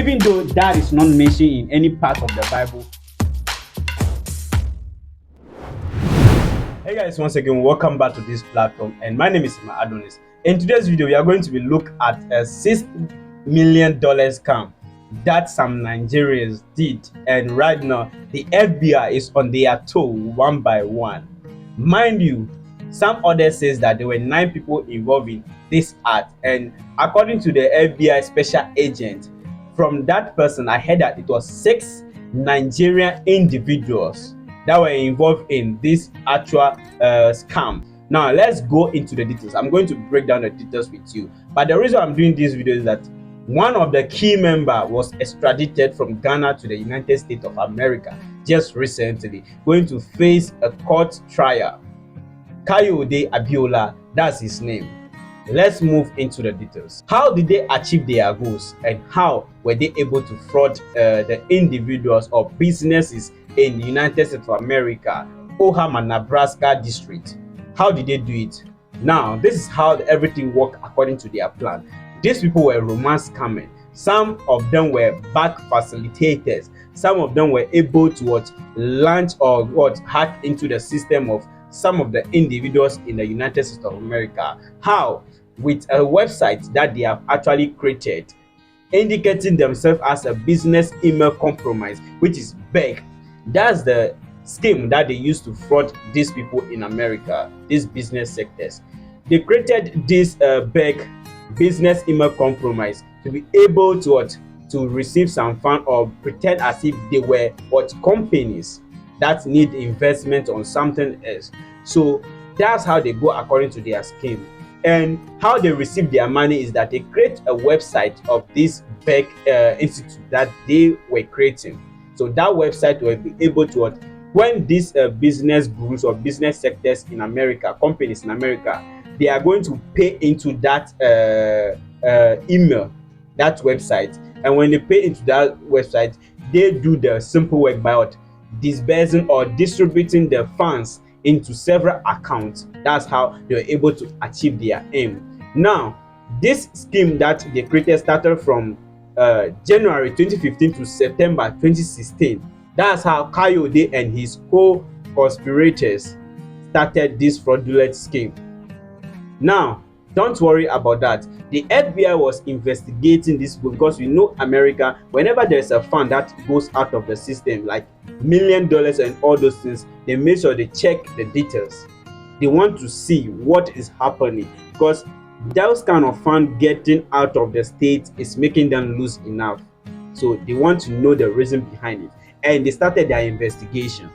even though that is not mentioned in any part of the Bible. Hey guys, once again, welcome back to this platform, and my name is Adonis. In today's video, we are going to be look at a $6 million scam that some Nigerians did, and right now the FBI is on their toe one by one. Mind you, some others says that there were 9 people involved in this act, and according to the FBI special agent, from that person I heard that it was 6 Nigerian individuals that were involved in this actual scam. Now let's go into the details. I'm going to break down the details with you, but the reason I'm doing this video is that one of the key members was extradited from Ghana to the United States of America just recently, going to face a court trial. Kayode Abiola, that's his name. Let's move into the details. How did they achieve their goals, and how were they able to fraud the individuals or businesses in the United States of America, Omaha, Nebraska district? How did they do it? Now, this is how everything worked according to their plan. These people were romance scammers. Some of them were back facilitators. Some of them were able to launch or hack into the system of some of the individuals in the United States of America. How? With a website that they have actually created, indicating themselves as a business email compromise, which is BEG. That's the scheme that they use to fraud these people in America, these business sectors. They created this BEG, business email compromise, to be able to receive some fund or pretend as if they were companies that need investment on something else. So that's how they go according to their scheme. And how they receive their money is that they create a website of this BEG institute that they were creating. So that website will be able to, when these business groups or business sectors in America, companies in America, they are going to pay into that email, that website. And when they pay into that website, they do the simple work by disbursing or distributing the funds into several accounts. That's how they were able to achieve their aim. Now, this scheme that they created started from January 2015 to September 2016. That's how Kayode and his co-conspirators started this fraudulent scheme. Now, don't worry about that. The FBI was investigating this because we know America, whenever there's a fund that goes out of the system, like $1 million and all those things, they make sure they check the details. They want to see what is happening, because those kind of fund getting out of the state is making them lose enough. So they want to know the reason behind it, and they started their investigation.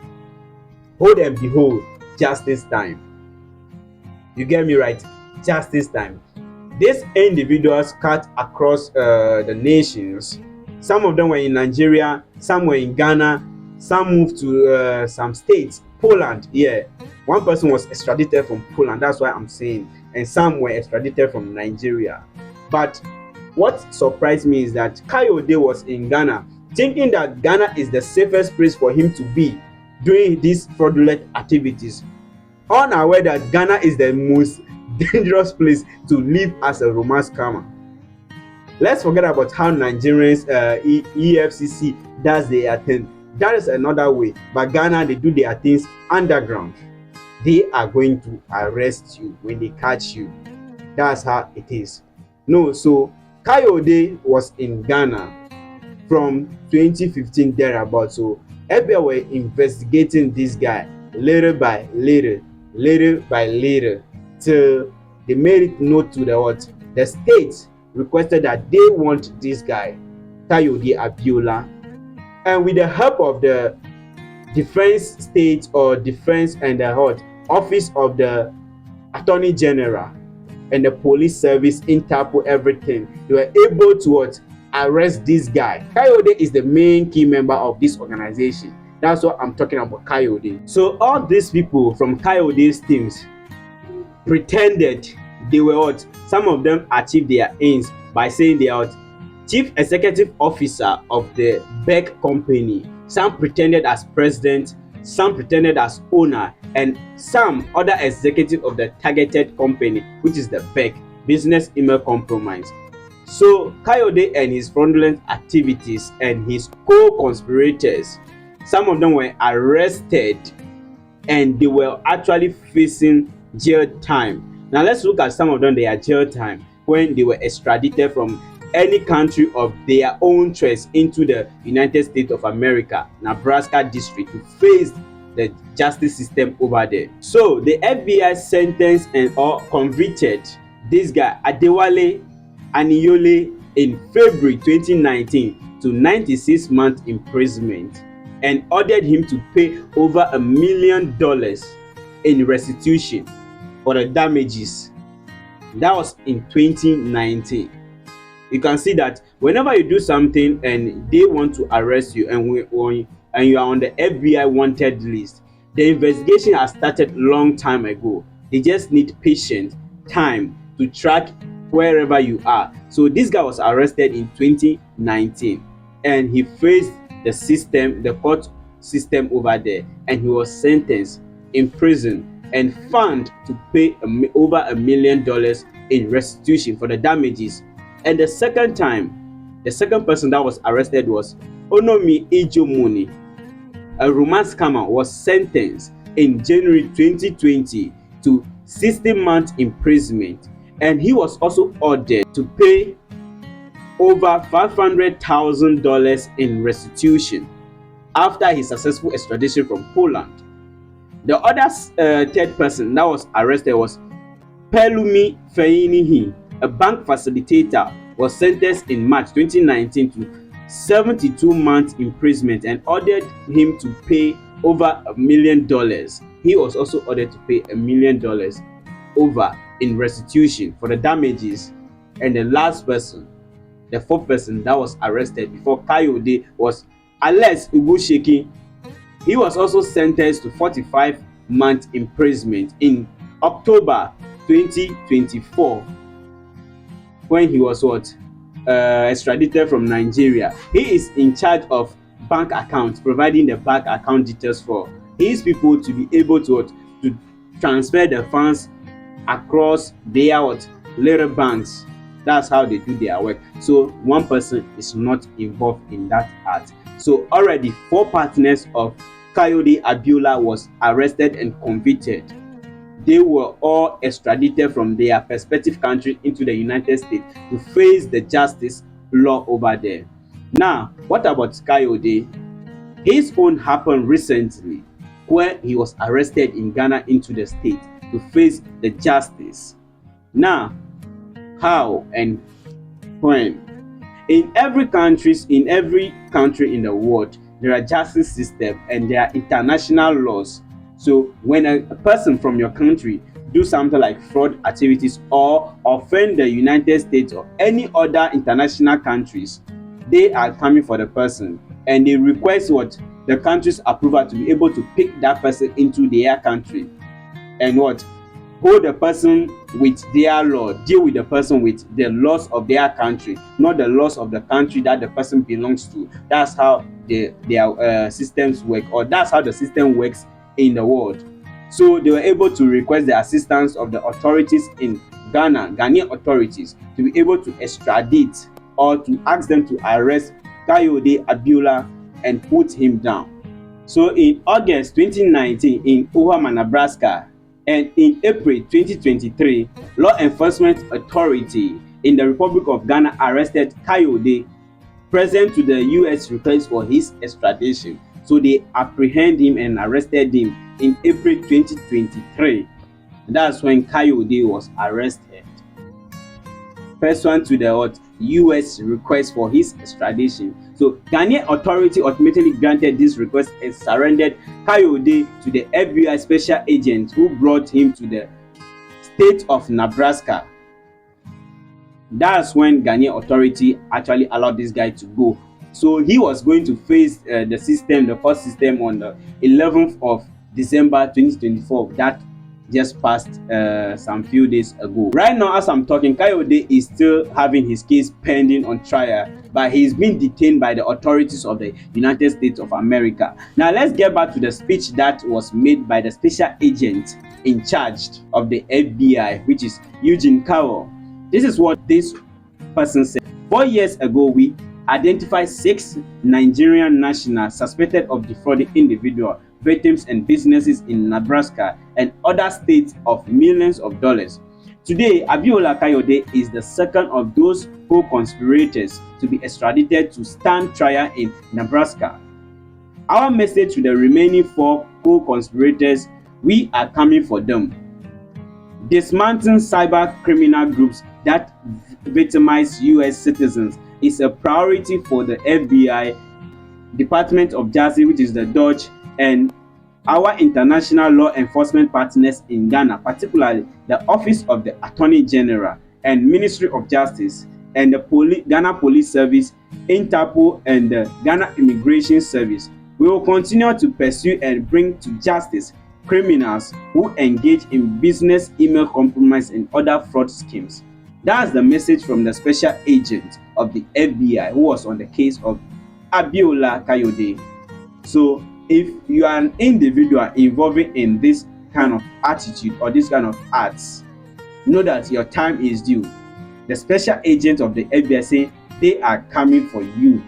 Hold and behold, justice time. You get me right? Justice time. These individuals cut across the nations. Some of them were in Nigeria, some were in Ghana, some moved to some states, Poland. Yeah, one person was extradited from Poland, that's why I'm saying, and some were extradited from Nigeria. But what surprised me is that Kayode was in Ghana, thinking that Ghana is the safest place for him to be doing these fraudulent activities, unaware that Ghana is the most dangerous place to live as a romance scammer. Let's forget about how Nigerians EFCC does their thing. That is another way. But Ghana, they do their things underground. They are going to arrest you when they catch you. That's how it is. No, so Kayode was in Ghana from 2015 thereabout. So FBI were investigating this guy little by little, till they made it known to the state requested that they want this guy, Kayode Abiola. And with the help of the defense state or defense and the office of the Attorney General and the police service, Interpol, everything, they were able to arrest this guy. Kayode is the main key member of this organization. That's what I'm talking about, Kayode. So all these people from Kayode's teams pretended they were some of them achieved their aims by saying they are chief executive officer of the BEG company. Some pretended as president, some pretended as owner, and some other executive of the targeted company, which is the BEG, business email compromise. So Kayode and his fraudulent activities and his co-conspirators, some of them were arrested and they were actually facing jail time. Now let's look at some of them. Their jail time when they were extradited from any country of their own choice into the United States of America, Nebraska district, to face the justice system over there. So the FBI sentenced and or convicted this guy Adewale Aniyole in February 2019 to 96 months imprisonment and ordered him to pay over $1 million in restitution for the damages. That was in 2019. You can see that whenever you do something and they want to arrest you and you are on the FBI wanted list, the investigation has started long time ago. They just need patience, time to track wherever you are. So this guy was arrested in 2019 and he faced the system, the court system over there, and he was sentenced, in prison, and found to pay over $1 million in restitution for the damages. And the second person that was arrested was Onomi Ejomoni, a romance scammer, was sentenced in January 2020 to 60 months imprisonment, and he was also ordered to pay over $500,000 in restitution after his successful extradition from Poland. The other third person that was arrested was Pelumi Feinihi, a bank facilitator, was sentenced in March 2019 to 72 months imprisonment and ordered him to pay over $1 million. He was also ordered to pay $1 million over in restitution for the damages. And the last person, the fourth person that was arrested before Kayode, was Alex Ugusheki. He was also sentenced to 45 months imprisonment in October 2024 when he was extradited from Nigeria. He is in charge of bank accounts, providing the bank account details for his people to be able to transfer the funds across their little banks. That's how they do their work. So one person is not involved in that act. So already 4 partners of Kayode Abiola was arrested and convicted. They were all extradited from their respective country into the United States to face the justice law over there. Now, what about Kayode? His own happened recently, where he was arrested in Ghana into the state to face the justice. Now, how and when? In every country in the world, there are justice systems and there are international laws. So when a person from your country do something like fraud activities or offend the United States or any other international countries, they are coming for the person and they request the country's approval to be able to pick that person into their country and hold the person with their law, deal with the person with the laws of their country, not the laws of the country that the person belongs to. That's how their systems work, or that's how the system works in the world. So they were able to request the assistance of the authorities in Ghana, Ghanaian authorities, to be able to extradite or to ask them to arrest Kayode Abiola and put him down. So in August 2019 in Omaha, Nebraska, and in April 2023, law enforcement authority in the Republic of Ghana arrested Kayode, present to the U.S. request for his extradition. So they apprehended him and arrested him in April 2023. That's when Kayode was arrested, pursuant to the U.S. request for his extradition. So Ghanaian authority ultimately granted this request and surrendered Kayode to the FBI special agent who brought him to the state of Nebraska. That's when Ghanaian authority actually allowed this guy to go. So he was going to face the court system on the 11th of December 2024. That just passed some few days ago. Right now, as I'm talking, Kayode is still having his case pending on trial, but he's been detained by the authorities of the United States of America. Now, let's get back to the speech that was made by the special agent in charge of the FBI, which is Eugene Cowell. This is what this person said. 4 years ago, we identified 6 Nigerian nationals suspected of defrauding individuals, victims, and businesses in Nebraska and other states of millions of dollars. Today, Abiola Kayode is the second of those co-conspirators to be extradited to stand trial in Nebraska. Our message to the remaining 4 co-conspirators: we are coming for them. Dismantling cyber criminal groups that victimize US citizens is a priority for the FBI, Department of Justice, which is the Dutch, and our international law enforcement partners in Ghana, particularly the Office of the Attorney General and Ministry of Justice, and the Ghana Police Service, Interpol, and the Ghana Immigration Service. We will continue to pursue and bring to justice criminals who engage in business email compromise and other fraud schemes. That's the message from the special agent of the FBI who was on the case of Abiola Kayode. So if you are an individual involving in this kind of attitude or this kind of acts, know that your time is due. The special agent of the FBI saying they are coming for you.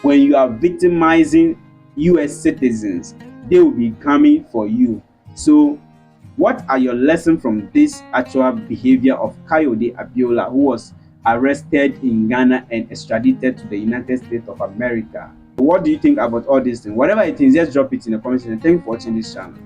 When you are victimizing US citizens, they will be coming for you. So what are your lessons from this actual behavior of Kayode Abiola, who was arrested in Ghana and extradited to the United States of America? What do you think about all these things? Whatever it is, just drop it in the comment section. Thank you for watching this channel.